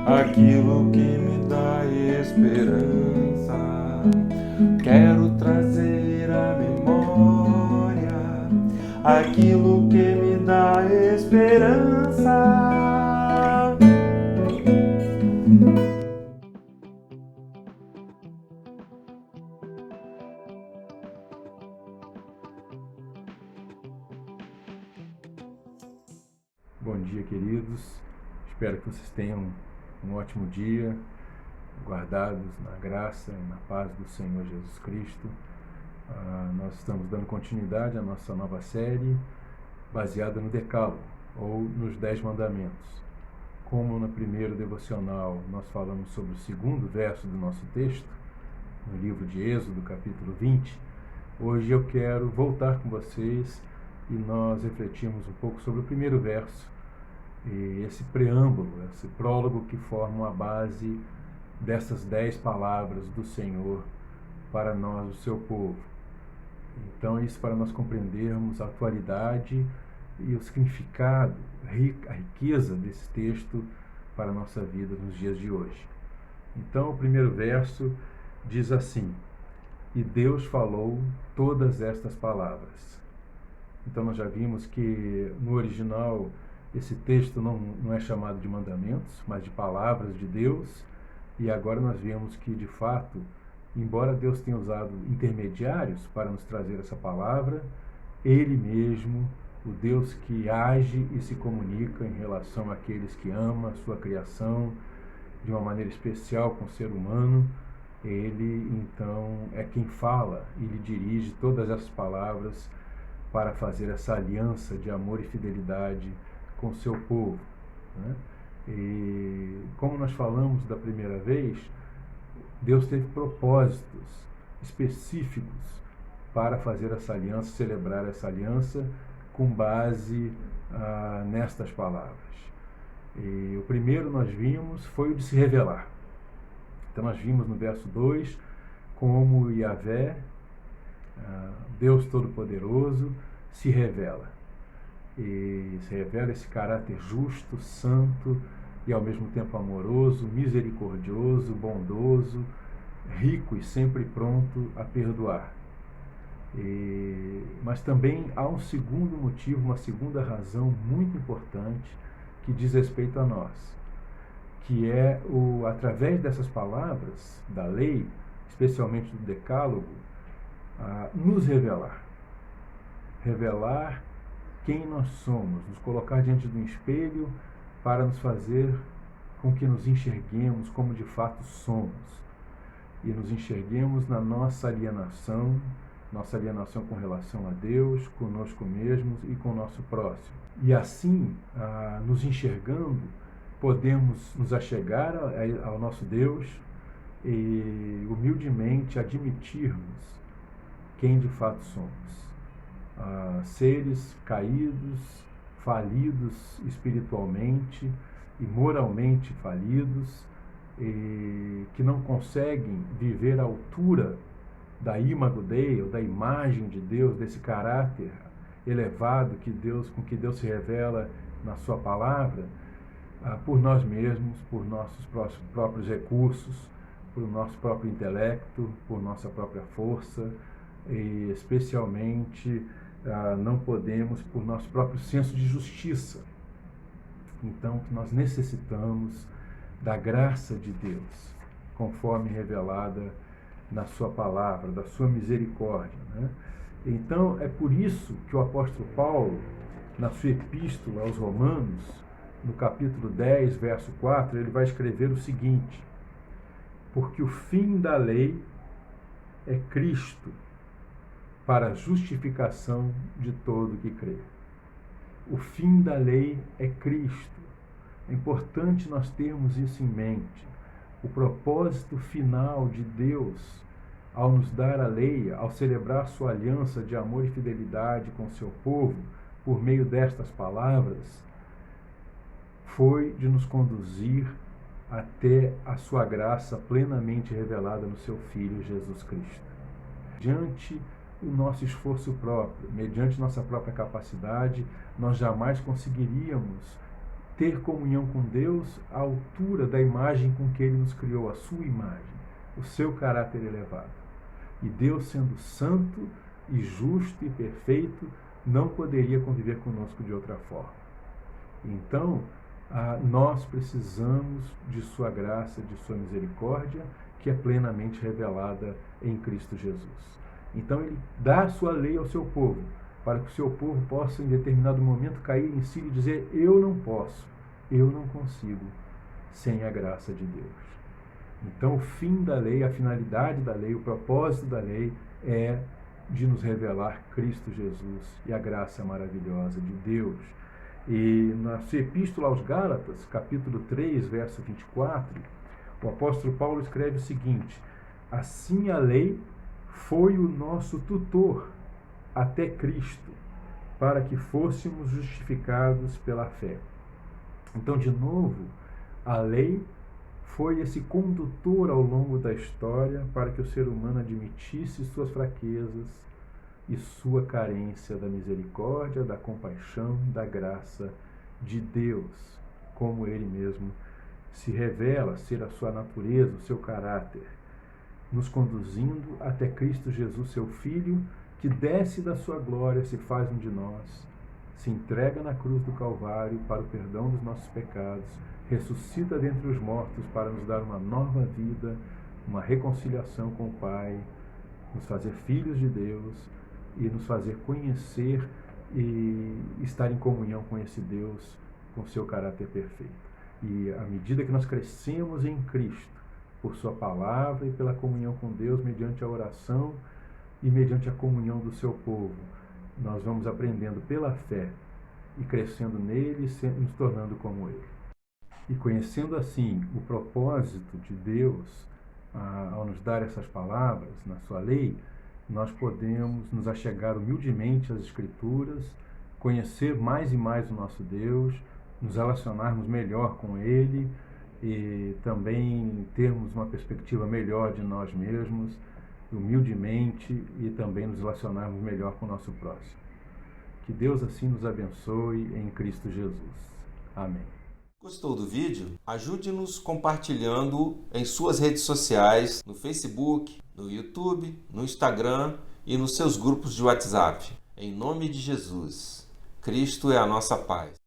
aquilo que me dá esperança. Quero trazer à memória aquilo que me dá esperança. Bom dia, queridos. Espero que vocês tenham um ótimo dia, guardados na graça e na paz do Senhor Jesus Cristo. Nós estamos dando continuidade à nossa nova série baseada no Decálogo, ou nos 10 Mandamentos. Como no primeiro devocional nós falamos sobre o segundo verso do nosso texto, no livro de Êxodo, capítulo 20, hoje eu quero voltar com vocês e nós refletirmos um pouco sobre o primeiro verso, e esse preâmbulo, esse prólogo que forma a base dessas 10 palavras do Senhor para nós, o seu povo. Então, isso para nós compreendermos a atualidade e o significado, a riqueza desse texto para a nossa vida nos dias de hoje. Então, o primeiro verso diz assim: e Deus falou todas estas palavras. Então, nós já vimos que no original esse texto não é chamado de mandamentos, mas de palavras de Deus. E agora nós vemos que, de fato, embora Deus tenha usado intermediários para nos trazer essa palavra, Ele mesmo, o Deus que age e se comunica em relação àqueles que ama a sua criação de uma maneira especial com o ser humano, Ele, então, é quem fala e lhe dirige todas essas palavras para fazer essa aliança de amor e fidelidade com o seu povo, né? E como nós falamos da primeira vez, Deus teve propósitos específicos para fazer essa aliança, celebrar essa aliança com base nestas palavras. E o primeiro nós vimos foi o de se revelar. Então nós vimos no verso 2 como Yahvé, Deus Todo-Poderoso, se revela. E se revela esse caráter justo, santo e ao mesmo tempo amoroso, misericordioso, bondoso, rico e sempre pronto a perdoar. Mas também há um segundo motivo, uma segunda razão muito importante que diz respeito a nós, que é através dessas palavras da lei, especialmente do Decálogo, nos revelar quem nós somos, nos colocar diante de um espelho para nos fazer com que nos enxerguemos como de fato somos e nos enxerguemos na nossa alienação com relação a Deus, conosco mesmos e com o nosso próximo. E assim, nos enxergando, podemos nos achegar ao nosso Deus e humildemente admitirmos quem de fato somos. Seres caídos, falidos espiritualmente e moralmente falidos, que não conseguem viver à altura da imago Dei, ou da imagem de Deus, desse caráter elevado com que Deus se revela na sua palavra, por nós mesmos, por nossos próprios recursos, por nosso próprio intelecto, por nossa própria força, e especialmente não podemos por nosso próprio senso de justiça. Então, nós necessitamos da graça de Deus, conforme revelada na sua palavra, da sua misericórdia, né? Então, é por isso que o apóstolo Paulo, na sua epístola aos Romanos, no capítulo 10, verso 4, ele vai escrever o seguinte: porque o fim da lei é Cristo, para a justificação de todo que crê. O fim da lei é Cristo. É importante nós termos isso em mente. O propósito final de Deus, ao nos dar a lei, ao celebrar sua aliança de amor e fidelidade com o seu povo, por meio destas palavras, foi de nos conduzir até a sua graça plenamente revelada no seu Filho Jesus Cristo. Diante o nosso esforço próprio, mediante nossa própria capacidade, nós jamais conseguiríamos ter comunhão com Deus à altura da imagem com que Ele nos criou, a sua imagem, o seu caráter elevado. E Deus, sendo santo e justo e perfeito, não poderia conviver conosco de outra forma. Então, nós precisamos de sua graça, de sua misericórdia, que é plenamente revelada em Cristo Jesus. Então, Ele dá a sua lei ao seu povo, para que o seu povo possa, em determinado momento, cair em si e dizer: eu não posso, eu não consigo, sem a graça de Deus. Então, o fim da lei, a finalidade da lei, o propósito da lei é de nos revelar Cristo Jesus e a graça maravilhosa de Deus. E na sua epístola aos Gálatas, capítulo 3, verso 24, o apóstolo Paulo escreve o seguinte: assim a lei foi o nosso tutor até Cristo, para que fôssemos justificados pela fé. Então, de novo, a lei foi esse condutor ao longo da história para que o ser humano admitisse suas fraquezas e sua carência da misericórdia, da compaixão, da graça de Deus, como Ele mesmo se revela ser a sua natureza, o seu caráter, nos conduzindo até Cristo Jesus, seu Filho, que desce da sua glória, se faz um de nós, se entrega na cruz do Calvário para o perdão dos nossos pecados, ressuscita dentre os mortos para nos dar uma nova vida, uma reconciliação com o Pai, nos fazer filhos de Deus e nos fazer conhecer e estar em comunhão com esse Deus, com seu caráter perfeito. E à medida que nós crescemos em Cristo, por sua palavra e pela comunhão com Deus, mediante a oração e mediante a comunhão do seu povo, nós vamos aprendendo pela fé e crescendo nele e nos tornando como ele. E conhecendo assim o propósito de Deus, ao nos dar essas palavras na sua lei, nós podemos nos achegar humildemente às Escrituras, conhecer mais e mais o nosso Deus, nos relacionarmos melhor com Ele e também termos uma perspectiva melhor de nós mesmos, humildemente, e também nos relacionarmos melhor com o nosso próximo. Que Deus assim nos abençoe em Cristo Jesus. Amém. Gostou do vídeo? Ajude-nos compartilhando em suas redes sociais, no Facebook, no YouTube, no Instagram e nos seus grupos de WhatsApp. Em nome de Jesus, Cristo é a nossa paz.